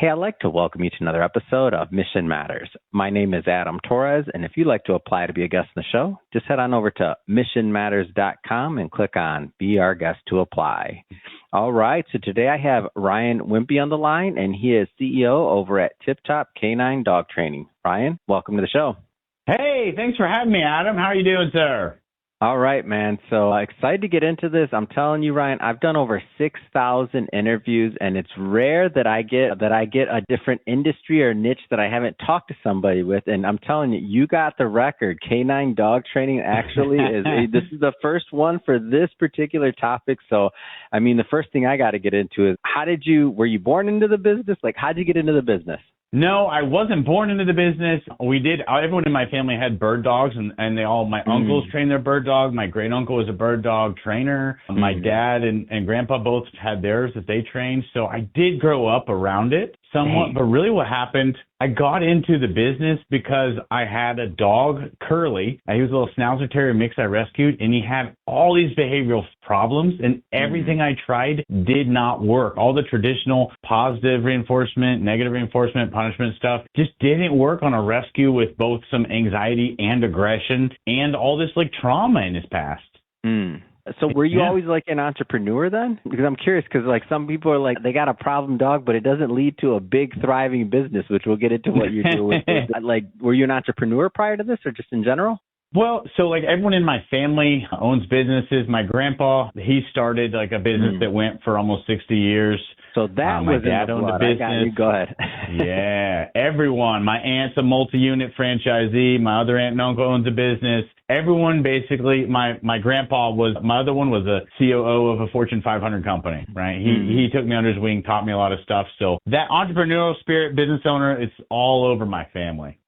Hey, I'd like to welcome you to another episode of Mission Matters. My name is Adam Torres, and if you'd like to apply to be a guest in the show, just head on over to missionmatters.com and click on Be Our Guest to apply. All right, so today I have Ryan Wimpy on the line, and he is CEO over at Tip Top Canine Dog Training. Ryan, welcome to the show. Hey, thanks for having me, Adam. How are you doing, sir? All right, man. So excited to get into this. I'm telling you, Ryan, I've done over 6,000 interviews, and it's rare that I get a different industry or niche that I haven't talked to somebody with. And I'm telling you, you got the record. Canine dog training actually this is the first one for this particular topic. So, I mean, the first thing I got to get into is were you born into the business? Like, how'd you get into the business? No, I wasn't born into the business. Everyone in my family had bird dogs, and my uncles trained their bird dog. My great uncle was a bird dog trainer. My dad and grandpa both had theirs that they trained. So I did grow up around it somewhat. Dang. But really what happened, I got into the business because I had a dog, Curly. He was a little Schnauzer Terrier mix I rescued, and he had all these behavioral problems, and everything I tried did not work. All the traditional positive reinforcement, negative reinforcement, punishment stuff just didn't work on a rescue with both some anxiety and aggression and all this like trauma in his past. So were you always like an entrepreneur then? Because I'm curious, because like some people are like, they got a problem dog, but it doesn't lead to a big thriving business, which we'll get into what you do with. Like, were you an entrepreneur prior to this or just in general? Well, so like everyone in my family owns businesses. My grandpa, he started like a business that went for almost 60 years. So that my was dad owned a business. Go ahead. Yeah, everyone. My aunt's a multi-unit franchisee. My other aunt and uncle owns a business. Everyone basically, my other one was a COO of a Fortune 500 company, right? He took me under his wing, taught me a lot of stuff. So that entrepreneurial spirit, business owner, it's all over my family.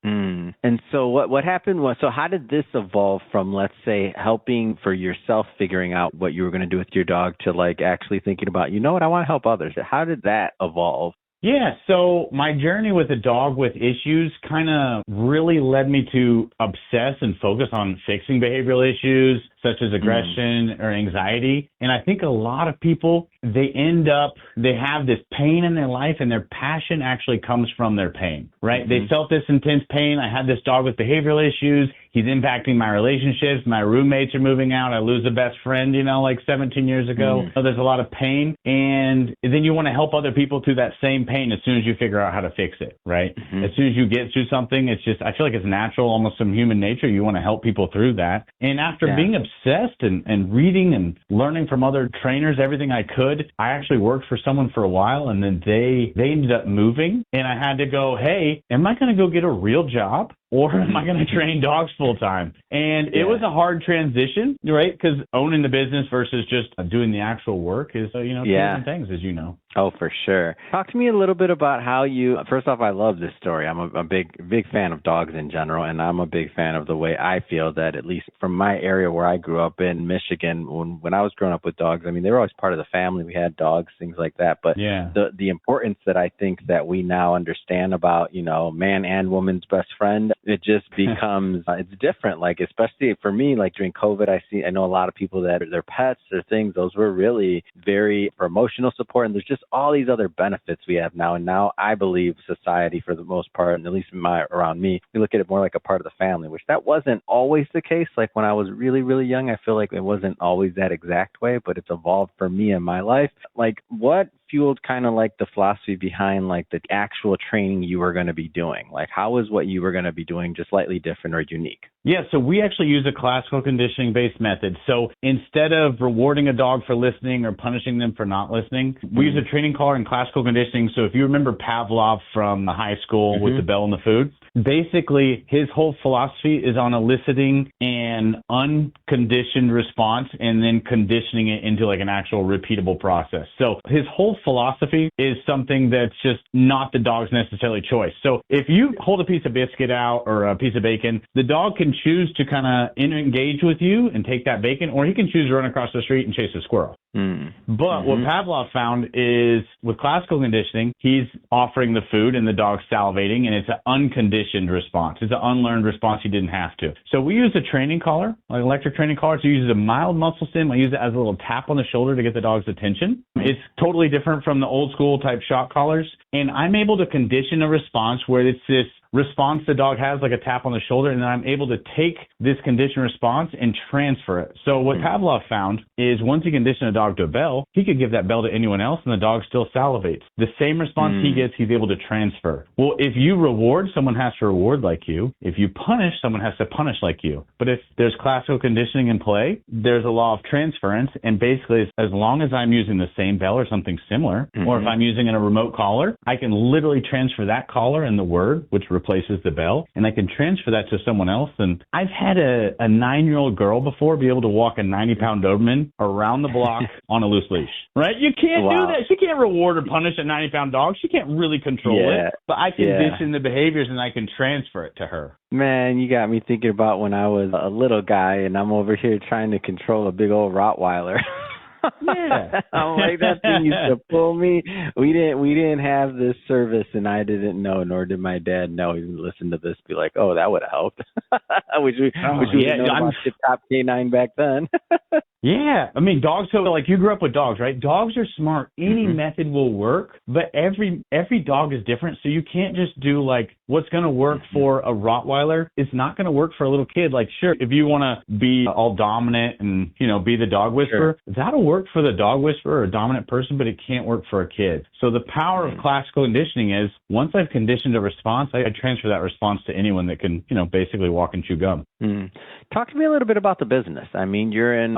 And so what happened was, so how did this evolve from, let's say, helping for yourself, figuring out what you were going to do with your dog, to like actually thinking about, you know what, I want to help others? How did that evolve? Yeah, so my journey with a dog with issues kind of really led me to obsess and focus on fixing behavioral issues such as aggression or anxiety. And I think a lot of people, they have this pain in their life, and their passion actually comes from their pain, right? They felt this intense pain. I had this dog with behavioral issues. He's impacting my relationships. My roommates are moving out. I lose a best friend, like 17 years ago. So there's a lot of pain. And then you want to help other people through that same pain as soon as you figure out how to fix it, right? As soon as you get through something, I feel like it's natural, almost some human nature. You want to help people through that. And after being obsessed and reading and learning from other trainers, everything I could, I actually worked for someone for a while, and then they ended up moving, and I had to go, hey, am I going to go get a real job? Or am I going to train dogs full time? And it was a hard transition, right? Because owning the business versus just doing the actual work is, two different things, as you know. Oh, for sure. Talk to me a little bit about how first off, I love this story. I'm a big fan of dogs in general, and I'm a big fan of the way I feel that, at least from my area where I grew up in Michigan, when I was growing up with dogs, I mean, they were always part of the family. We had dogs, things like that. But the importance that I think that we now understand about, man and woman's best friend, it just becomes, it's different. Like, especially for me, like during COVID, I know a lot of people that their pets or things, those were really very for emotional support. And there's just all these other benefits we have now. And now I believe society, for the most part, and at least around me, we look at it more like a part of the family, which that wasn't always the case. Like when I was really, really young, I feel like it wasn't always that exact way, but it's evolved for me in my life. Like, what fueled kind of like the philosophy behind like the actual training you were going to be doing? Like, how was what you were going to be doing just slightly different or unique? Yeah, so we actually use a classical conditioning-based method. So instead of rewarding a dog for listening or punishing them for not listening, we use a training collar and classical conditioning. So if you remember Pavlov from high school with the bell and the food, basically his whole philosophy is on eliciting an unconditioned response and then conditioning it into like an actual repeatable process. So his whole philosophy is something that's just not the dog's necessarily choice. So if you hold a piece of biscuit out or a piece of bacon, the dog can choose to kind of engage with you and take that bacon, or he can choose to run across the street and chase a squirrel. But what Pavlov found is with classical conditioning, he's offering the food and the dog's salivating, and it's an unconditioned response. It's an unlearned response. He didn't have to. So we use a training collar, like electric training collar. So we use a mild muscle stim. I use it as a little tap on the shoulder to get the dog's attention. It's totally different from the old school type shock collars. And I'm able to condition a response where it's this response the dog has, like a tap on the shoulder, and then I'm able to take this conditioned response and transfer it. So what Pavlov found is once he conditioned a dog to a bell, he could give that bell to anyone else and the dog still salivates. The same response he gets, he's able to transfer. Well, if you reward, someone has to reward like you. If you punish, someone has to punish like you. But if there's classical conditioning in play, there's a law of transference, and basically as long as I'm using the same bell or something similar, or if I'm using a remote collar, I can literally transfer that collar and the word, which replaces the bell, and I can transfer that to someone else. And I've had a 9-year-old girl before be able to walk a 90-pound Doberman around the block on a loose leash, right? You can't do that. She can't reward or punish a 90-pound dog. She can't really control it, but I condition the behaviors and I can transfer it to her. Man, you got me thinking about when I was a little guy and I'm over here trying to control a big old Rottweiler. Yeah. I'm like, that thing used to pull me. We didn't have this service, and I didn't know, nor did my dad know. He listened to this, be like, "Oh, that would have helped." Which we know about the top K9 back then. Yeah. I mean, dogs, so like you grew up with dogs, right? Dogs are smart. Any method will work, but every dog is different. So you can't just do like what's going to work for a Rottweiler. It's not going to work for a little kid. Like, sure, if you want to be all dominant and, be the dog whisperer, that'll work for the dog whisperer or a dominant person, but it can't work for a kid. So the power of classical conditioning is once I've conditioned a response, I transfer that response to anyone that can, basically walk and chew gum. Talk to me a little bit about the business. I mean, you're in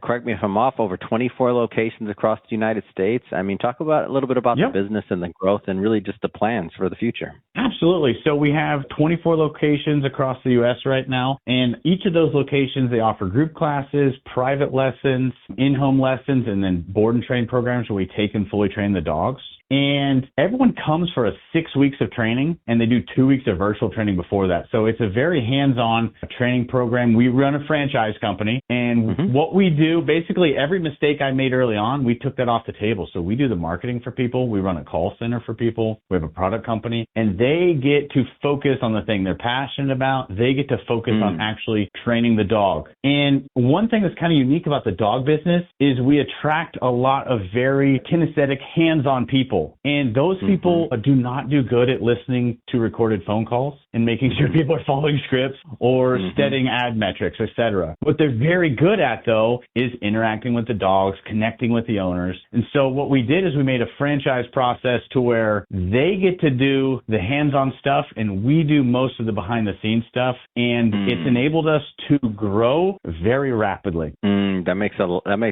correct me if I'm off, over 24 locations across the United States. I mean, talk about a little bit about the business and the growth and really just the plans for the future. Absolutely. So we have 24 locations across the U.S. right now, and each of those locations, they offer group classes, private lessons, in-home lessons, and then board and train programs where we take and fully train the dogs. And everyone comes for 6 weeks of training, and they do 2 weeks of virtual training before that. So it's a very hands-on training program. We run a franchise company, and what we do, basically every mistake I made early on, we took that off the table. So we do the marketing for people. We run a call center for people. We have a product company, and they get to focus on the thing they're passionate about. They get to focus on actually training the dog. And one thing that's kind of unique about the dog business is we attract a lot of very kinesthetic, hands-on people. And those people do not do good at listening to recorded phone calls and making sure people are following scripts or studying ad metrics, etc. What they're very good at, though, is interacting with the dogs, connecting with the owners. And so what we did is we made a franchise process to where they get to do the hands-on stuff and we do most of the behind-the-scenes stuff. And it's enabled us to grow very rapidly. That makes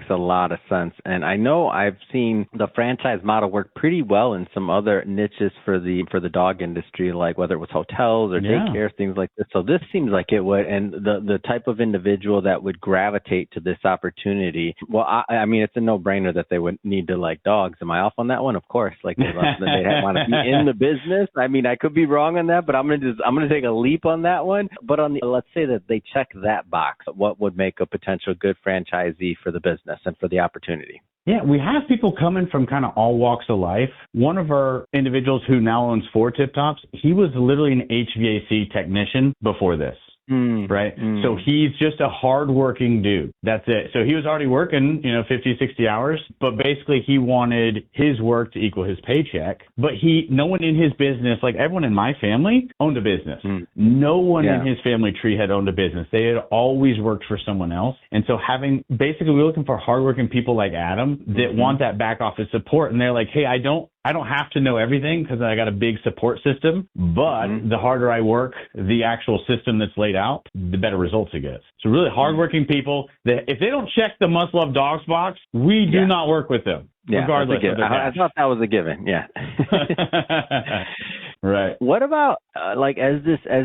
a lot of sense. And I know I've seen the franchise model work pretty well in some other niches for the dog industry, like whether it was hotels or daycare, things like this. So this seems like it would, and the type of individual that would gravitate to this opportunity. Well, I mean, it's a no-brainer that they would need to like dogs. Am I off on that one? Of course, like they want to be in the business. I mean, I could be wrong on that, but I'm gonna take a leap on that one. But let's say that they check that box. What would make a potential good franchisee for the business and for the opportunity? Yeah, we have people coming from kind of all walks of life. One of our individuals who now owns 4 Tip Tops, he was literally an HVAC technician before this. Right? So he's just a hardworking dude. That's it. So he was already working, 50, 60 hours, but basically he wanted his work to equal his paycheck. But no one in his business, like everyone in my family, owned a business. No one in his family tree had owned a business. They had always worked for someone else. And so we're looking for hardworking people like Adam that want that back office support. And they're like, hey, I don't have to know everything because I got a big support system, but the harder I work, the actual system that's laid out, the better results it gets. So really hardworking people that if they don't check the must love dogs box, we do not work with them. Regardless of their I thought that was a given. Yeah. Right. What about as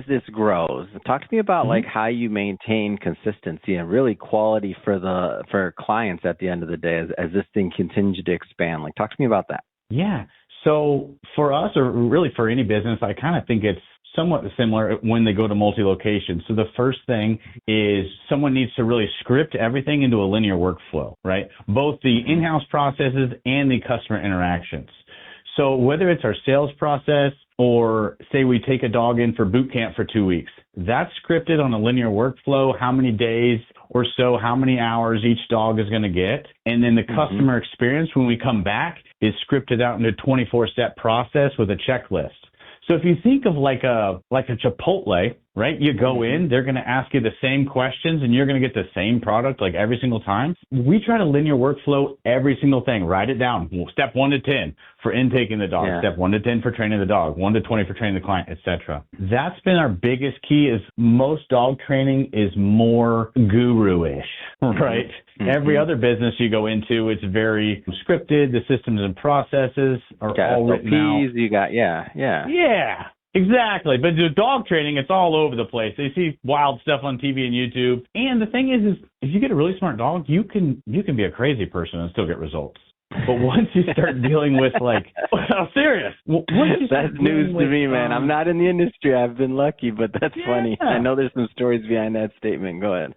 this grows? Talk to me about like how you maintain consistency and really quality for clients at the end of the day as this thing continues to expand. Like, talk to me about that. Yeah. So for us, or really for any business, I kind of think it's somewhat similar when they go to multi-location. So the first thing is someone needs to really script everything into a linear workflow, right? Both the in-house processes and the customer interactions. So whether it's our sales process or say we take a dog in for boot camp for 2 weeks, that's scripted on a linear workflow, how many days or so, how many hours each dog is going to get. And then the customer experience when we come back is scripted out into a 24-step process with a checklist. So if you think of like a Chipotle, right? You go in, they're going to ask you the same questions, and you're going to get the same product like every single time. We try to linear workflow every single thing. Write it down. Step 1 to 10 for intaking the dog. Step 1 to 10 for training the dog. 1 to 20 for training the client, etc. That's been our biggest key. Is most dog training is more guru-ish, right? Every other business you go into, it's very scripted. The systems and processes are all written out. You got, Yeah, exactly. But the dog training, it's all over the place. They see wild stuff on TV and YouTube. And the thing is if you get a really smart dog, you can be a crazy person and still get results. But once you start dealing with I'm serious. That's news to me, man. I'm not in the industry. I've been lucky, but that's funny. I know there's some stories behind that statement. Go ahead.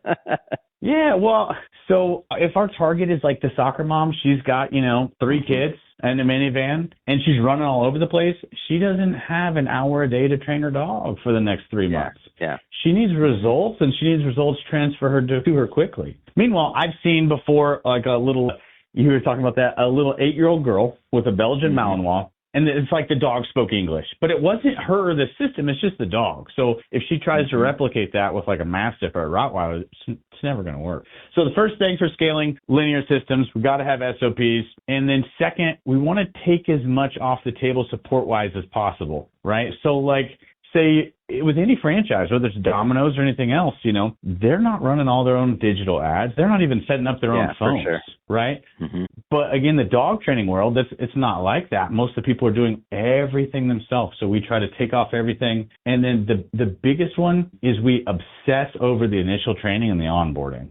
Yeah, well, so if our target is like the soccer mom, she's got, 3 kids and a minivan, and she's running all over the place, she doesn't have an hour a day to train her dog for the next 3 months. Yeah. She needs results, and she needs results transfer her to her quickly. Meanwhile, I've seen before, you were talking about that, a little 8-year-old girl with a Belgian Malinois, and it's like the dog spoke English. But it wasn't her or the system, it's just the dog. So if she tries to replicate that with like a Mastiff or a Rottweiler, it's never going to work. So the first thing for scaling linear systems, we've got to have SOPs. And then second, we want to take as much off the table support-wise as possible, right? So say with any franchise, whether it's Domino's or anything else, they're not running all their own digital ads. They're not even setting up their own phones, right? But again, the dog training world, it's not like that. Most of the people are doing everything themselves. So we try to take off everything. And then the biggest one is we obsess over the initial training and the onboarding,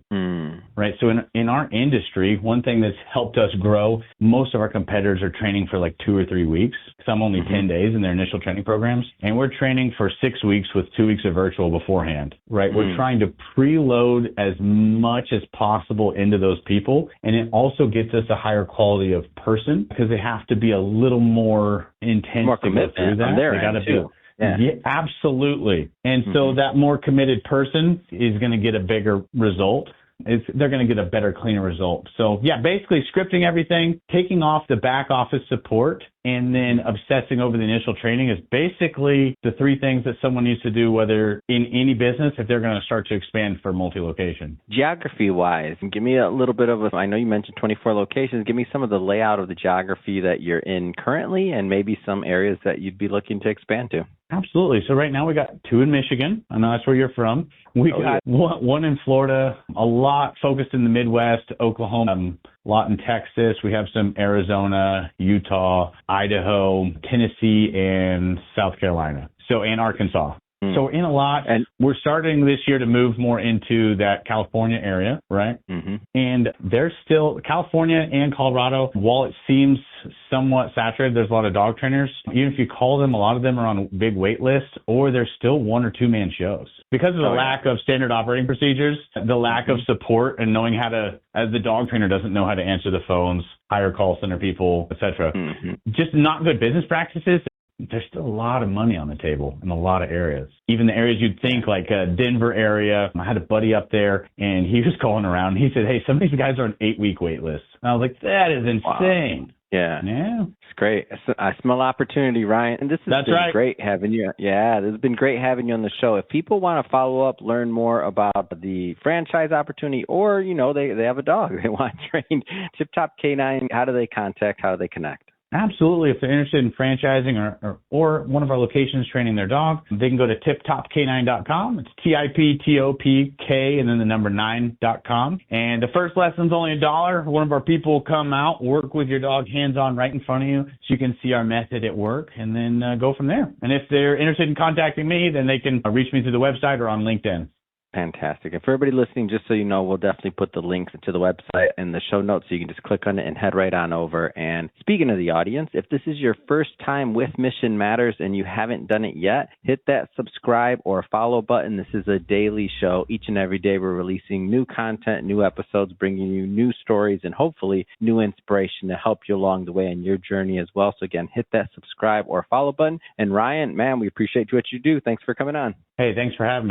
right? So in our industry, one thing that's helped us grow, most of our competitors are training for like 2 or 3 weeks, some only 10 days in their initial training programs. And we're training for 6 weeks with 2 weeks of virtual beforehand, right? We're trying to preload as much as possible into those people. And it also gets us a higher quality of person because they have to be a little more intense to go through that. They got to be. Yeah, absolutely. And so that more committed person is going to get a bigger result. They're going to get a better, cleaner result. So yeah, basically scripting everything, taking off the back office support, and then obsessing over the initial training is basically the 3 things that someone needs to do, whether in any business, if they're going to start to expand for multi-location. Geography-wise, give me a little bit of I know you mentioned 24 locations. Give me some of the layout of the geography that you're in currently and maybe some areas that you'd be looking to expand to. Absolutely. So right now we got 2 in Michigan. I know that's where you're from. We got one in Florida, a lot focused in the Midwest, Oklahoma, a lot in Texas. We have some Arizona, Utah, Idaho, Tennessee, and South Carolina. So, and Arkansas. So in a lot, and we're starting this year to move more into that California area, right? And there's still California and Colorado, while it seems somewhat saturated, there's a lot of dog trainers. Even if you call them, a lot of them are on big wait lists, or they're still 1 or 2 man shows. Because of the lack of standard operating procedures, the lack of support and knowing how to, as the dog trainer doesn't know how to answer the phones, hire call center people, etc. Just not good business practices. There's still a lot of money on the table in a lot of areas. Even the areas you'd think like Denver area. I had a buddy up there and he was calling around. He said, hey, some of these guys are on 8-week wait lists. And I was like, that is insane. Wow. Yeah. It's great. I smell opportunity, Ryan. And this has been great having you. Yeah, this has been great having you on the show. If people want to follow up, learn more about the franchise opportunity, or, they have a dog they want trained, Tip Top K9, how do they contact, how do they connect? Absolutely. If they're interested in franchising or one of our locations training their dog, they can go to tiptopk9.com. It's TIPTOPK and then the number 9.com. And the first lesson's only $1. One of our people will come out, work with your dog hands-on right in front of you so you can see our method at work and then go from there. And if they're interested in contacting me, then they can reach me through the website or on LinkedIn. Fantastic. And for everybody listening, just so you know, we'll definitely put the links to the website in the show notes so you can just click on it and head right on over. And speaking of the audience, if this is your first time with Mission Matters and you haven't done it yet, hit that subscribe or follow button. This is a daily show. Each and every day we're releasing new content, new episodes, bringing you new stories and hopefully new inspiration to help you along the way in your journey as well. So again, hit that subscribe or follow button. And Ryan, man, we appreciate what you do. Thanks for coming on. Hey, thanks for having me.